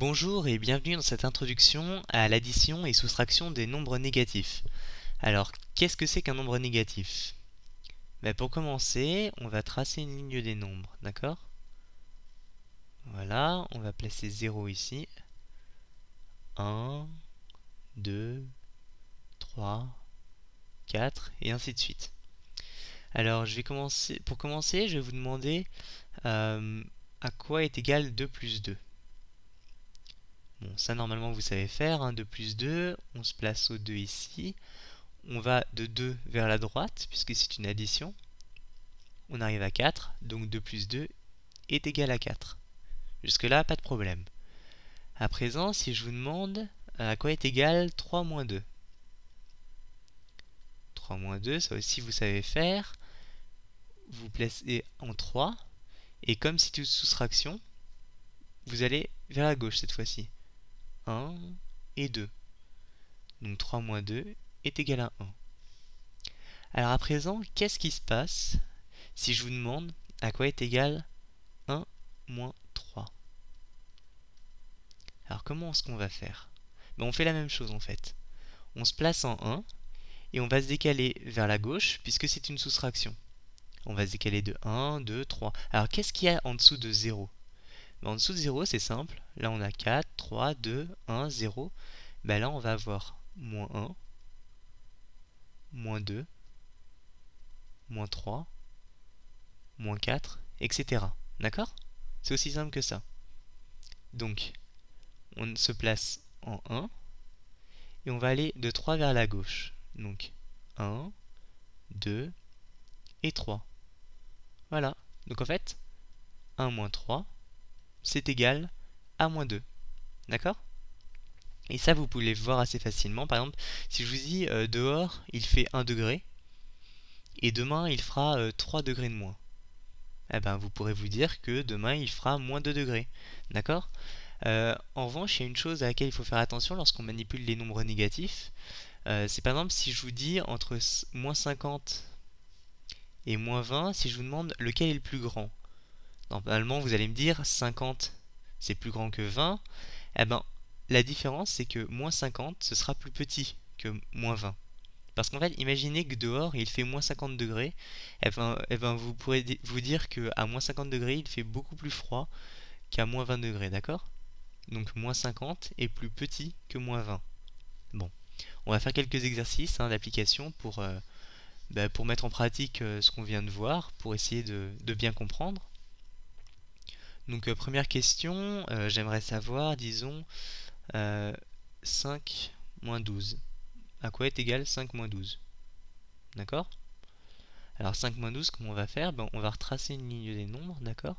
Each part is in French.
Bonjour et bienvenue dans cette introduction à l'addition et soustraction des nombres négatifs. Alors, qu'est-ce que c'est qu'un nombre négatif? Pour commencer, on va tracer une ligne des nombres, d'accord? Voilà, on va placer 0 ici. 1, 2, 3, 4 et ainsi de suite. Alors, pour commencer, je vais vous demander à quoi est égal 2 plus 2. Bon, ça normalement vous savez faire, hein, 2 plus 2, on se place au 2 ici. On va de 2 vers la droite, puisque c'est une addition. On arrive à 4, donc 2 plus 2 est égal à 4. Jusque-là, pas de problème. À présent, si je vous demande à quoi est égal 3 moins 2. 3 moins 2, ça aussi vous savez faire. Vous placez en 3, et comme c'est une soustraction, vous allez vers la gauche cette fois-ci. 1 et 2. Donc 3 moins 2 est égal à 1. Alors à présent, qu'est-ce qui se passe si je vous demande à quoi est égal 1 moins 3? Alors comment est-ce qu'on va faire? On fait la même chose en fait. On se place en 1 et on va se décaler vers la gauche puisque c'est une soustraction. On va se décaler de 1, 2, 3. Alors qu'est-ce qu'il y a en dessous de 0? En dessous de 0 c'est simple. Là on a 4, 3, 2, 1, 0. Là on va avoir moins 1, moins 2, moins 3, moins 4, etc. D'accord? C'est aussi simple que ça. Donc on se place en 1 et on va aller de 3 vers la gauche. Donc 1, 2 et 3. Voilà. Donc en fait, 1 moins 3, c'est égal à moins 2. D'accord? Et ça, vous pouvez le voir assez facilement. Par exemple, si je vous dis dehors, il fait 1 degré, et demain, il fera 3 degrés de moins. Vous pourrez vous dire que demain, il fera moins 2 degrés. D'accord? En revanche, il y a une chose à laquelle il faut faire attention lorsqu'on manipule les nombres négatifs. C'est par exemple si je vous dis entre moins 50 et moins 20, si je vous demande lequel est le plus grand. Normalement, vous allez me dire 50 c'est plus grand que 20. La différence, c'est que moins 50, ce sera plus petit que moins 20. Parce qu'en fait, imaginez que dehors, il fait moins 50 degrés. Vous pourrez vous dire qu'à moins 50 degrés, il fait beaucoup plus froid qu'à moins 20 degrés, d'accord? Donc moins 50 est plus petit que moins 20. Bon, on va faire quelques exercices d'application pour mettre en pratique ce qu'on vient de voir, pour essayer de bien comprendre. Donc première question, j'aimerais savoir, disons, 5 moins 12. À quoi est égal 5 moins 12? D'accord? Alors 5 moins 12, comment on va faire? On va retracer une ligne des nombres, d'accord?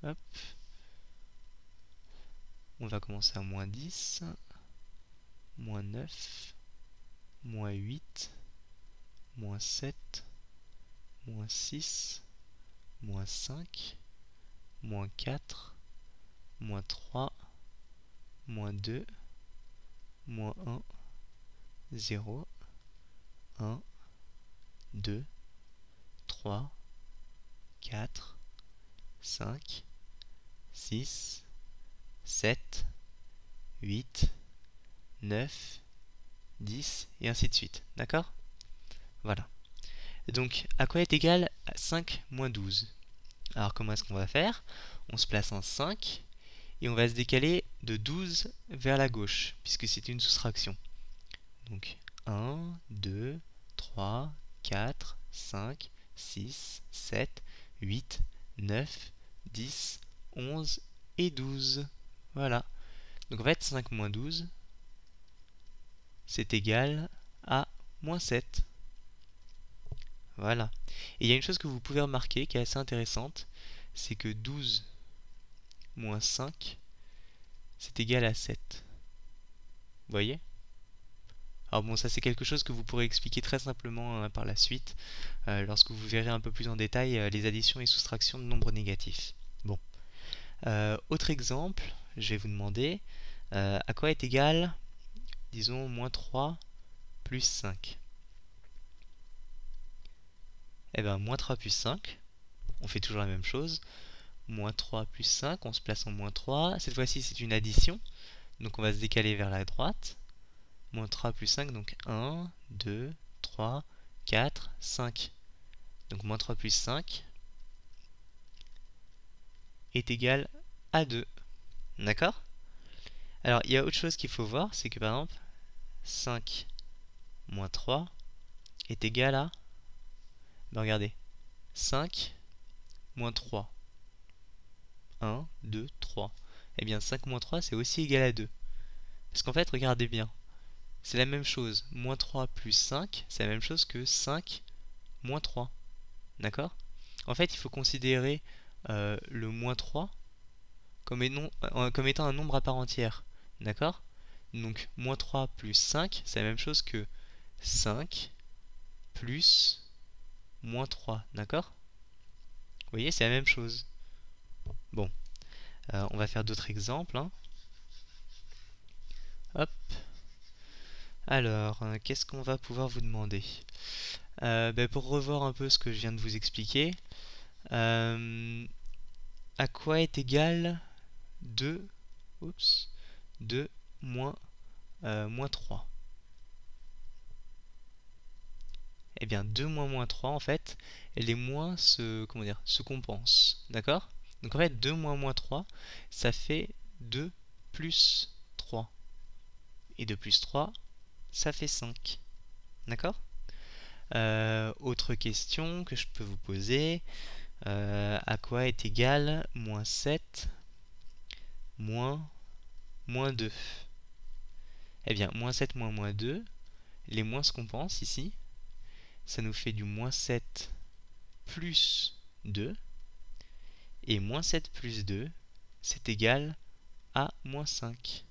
Hop. On va commencer à moins 10, moins 9, moins 8, moins 7, moins 6, moins 5, moins 4, moins 3, moins 2, moins 1, 0, 1, 2, 3, 4, 5, 6, 7, 8, 9, 10, et ainsi de suite. D'accord? Voilà. Donc, à quoi est égal 5 moins 12? Alors, comment est-ce qu'on va faire? On se place en 5, et on va se décaler de 12 vers la gauche, puisque c'est une soustraction. Donc, 1, 2, 3, 4, 5, 6, 7, 8, 9, 10, 11 et 12. Voilà. Donc en fait, 5 moins 12, c'est égal à moins 7. Voilà. Et il y a une chose que vous pouvez remarquer qui est assez intéressante, c'est que 12 moins 5, c'est égal à 7. Vous voyez? Alors bon, ça c'est quelque chose que vous pourrez expliquer très simplement par la suite, lorsque vous verrez un peu plus en détail les additions et soustractions de nombres négatifs. Bon. Autre exemple, je vais vous demander à quoi est égal, disons, moins 3 plus 5. Moins 3 plus 5, on fait toujours la même chose. moins 3 plus 5, on se place en moins 3. Cette fois-ci, c'est une addition, donc on va se décaler vers la droite. Moins 3 plus 5, donc 1, 2, 3, 4, 5. Donc moins 3 plus 5 est égal à 2. D'accord? Alors, il y a autre chose qu'il faut voir, c'est que par exemple, 5 moins 3 est égal à... Ben regardez, 5 moins 3. 1, 2, 3. Eh bien, 5 moins 3, c'est aussi égal à 2. Parce qu'en fait, regardez bien, c'est la même chose. Moins 3 plus 5, c'est la même chose que 5 moins 3. D'accord? En fait, il faut considérer le moins 3 comme étant un nombre à part entière. D'accord? Donc, moins 3 plus 5, c'est la même chose que 5 plus moins 3. D'accord? Vous voyez, c'est la même chose. Bon, on va faire d'autres exemples. Hein. Hop. Alors, qu'est-ce qu'on va pouvoir vous demander? Pour revoir un peu ce que je viens de vous expliquer, à quoi est égal 2, 2 moins, moins 3? Eh bien, 2 moins moins 3, en fait, les moins se compensent. D'accord? Donc en fait, 2 moins moins 3, ça fait 2 plus 3. Et 2 plus 3, ça fait 5. D'accord? Autre question que je peux vous poser. À quoi est égal moins 7 moins 2? Eh bien, moins 7 moins 2, les moins se compensent ici. Ça nous fait du moins 7 plus 2. Et moins 7 plus 2, c'est égal à moins 5.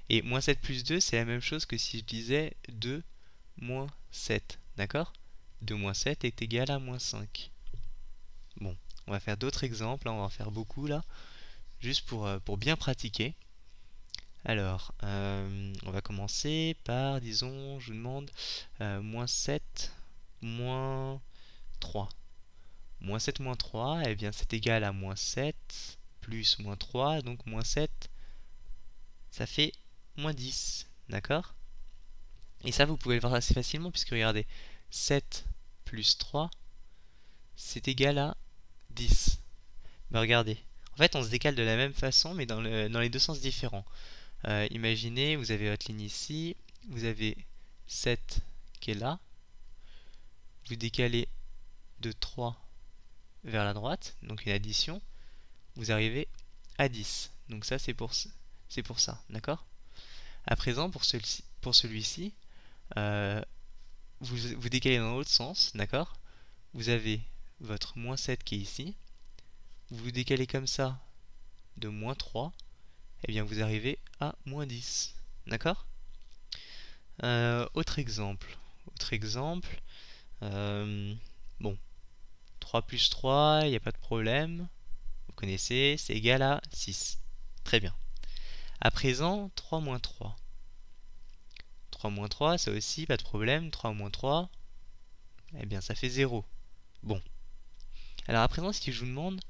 Et moins 7 plus 2, c'est la même chose que si je disais 2 moins 7. D'accord? 2 moins 7 est égal à moins 5. Bon, on va faire d'autres exemples, hein, on va en faire beaucoup là, juste pour bien pratiquer. Alors, on va commencer par, disons, je vous demande moins 7 moins 3. Moins 7 moins 3, eh bien c'est égal à moins 7 plus moins 3, donc moins 7, ça fait moins 10, d'accord? Et ça, vous pouvez le voir assez facilement, puisque regardez, 7 plus 3, c'est égal à 10. Ben regardez, en fait on se décale de la même façon, mais dans les deux sens différents. Imaginez, vous avez votre ligne ici, vous avez 7 qui est là, vous décalez de 3 vers la droite, donc une addition, vous arrivez à 10. Donc ça c'est pour ça, d'accord? À présent, pour celui-ci, vous décalez dans l'autre sens, d'accord? Vous avez votre moins 7 qui est ici, vous vous décalez comme ça de moins 3, et bien vous arrivez à moins 10, d'accord? Autre exemple, bon, 3 plus 3, il n'y a pas de problème, vous connaissez, c'est égal à 6. Très bien. À présent, 3 moins 3. 3 moins 3, ça aussi, pas de problème. 3 moins 3, eh bien ça fait 0. Bon. Alors à présent, si je vous demande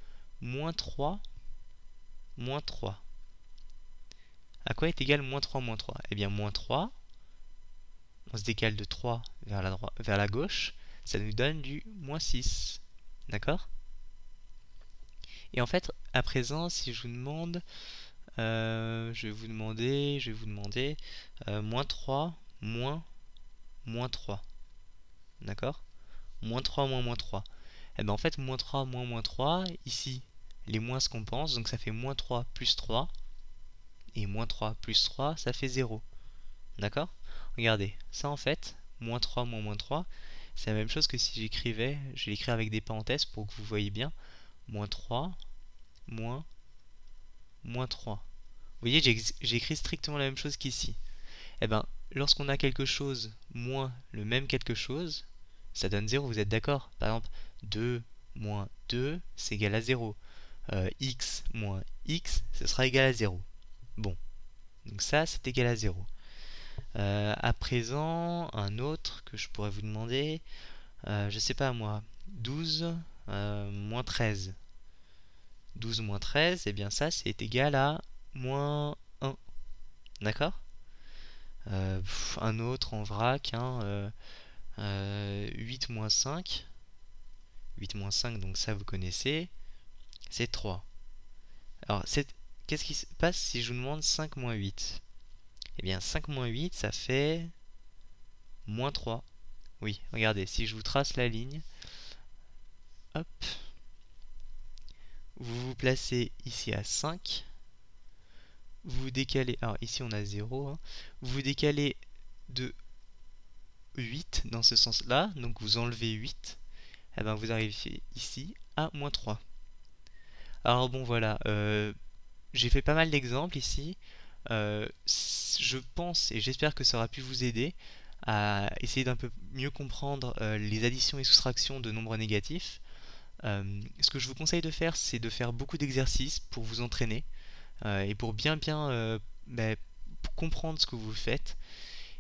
moins 3, moins 3, à quoi est égal moins 3 moins 3? Eh bien moins 3, on se décale de 3 vers la gauche, ça nous donne du moins 6. D'accord? Et en fait, à présent, si je vous demande, je vais vous demander moins 3 moins 3. D'accord? Moins 3 moins moins 3. Et bien en fait, moins 3 moins moins 3, ici, les moins se compensent, donc ça fait moins 3 plus 3. Et moins 3 plus 3, ça fait 0. D'accord? Regardez, ça en fait, moins 3 moins 3, c'est la même chose que si j'écrivais, je vais l'écrire avec des parenthèses pour que vous voyez bien, moins 3 moins 3. Vous voyez, j'ai écrit strictement la même chose qu'ici. Eh bien, lorsqu'on a quelque chose moins le même quelque chose, ça donne 0, vous êtes d'accord? Par exemple, 2 moins 2, c'est égal à 0. X moins x, ce sera égal à 0. Bon, donc ça, c'est égal à 0. À présent, un autre que je pourrais vous demander, je sais pas moi, 12 moins 13. 12 moins 13, et bien ça c'est égal à moins 1. D'accord? Un autre en vrac, hein, 8 moins 5. 8 moins 5, donc ça vous connaissez, c'est 3. Alors, qu'est-ce qui se passe si je vous demande 5 moins 8? Eh bien, 5 moins 8, ça fait moins 3. Oui, regardez, si je vous trace la ligne, hop, vous vous placez ici à 5, vous vous décalez, alors ici on a 0, hein, vous vous décalez de 8 dans ce sens-là, donc vous enlevez 8, et bien vous arrivez ici à moins 3. Alors bon voilà, j'ai fait pas mal d'exemples ici. Je pense et j'espère que ça aura pu vous aider à essayer d'un peu mieux comprendre les additions et soustractions de nombres négatifs. Ce que je vous conseille de faire, c'est de faire beaucoup d'exercices pour vous entraîner et pour bien comprendre ce que vous faites.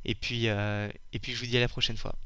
Et puis je vous dis à la prochaine fois.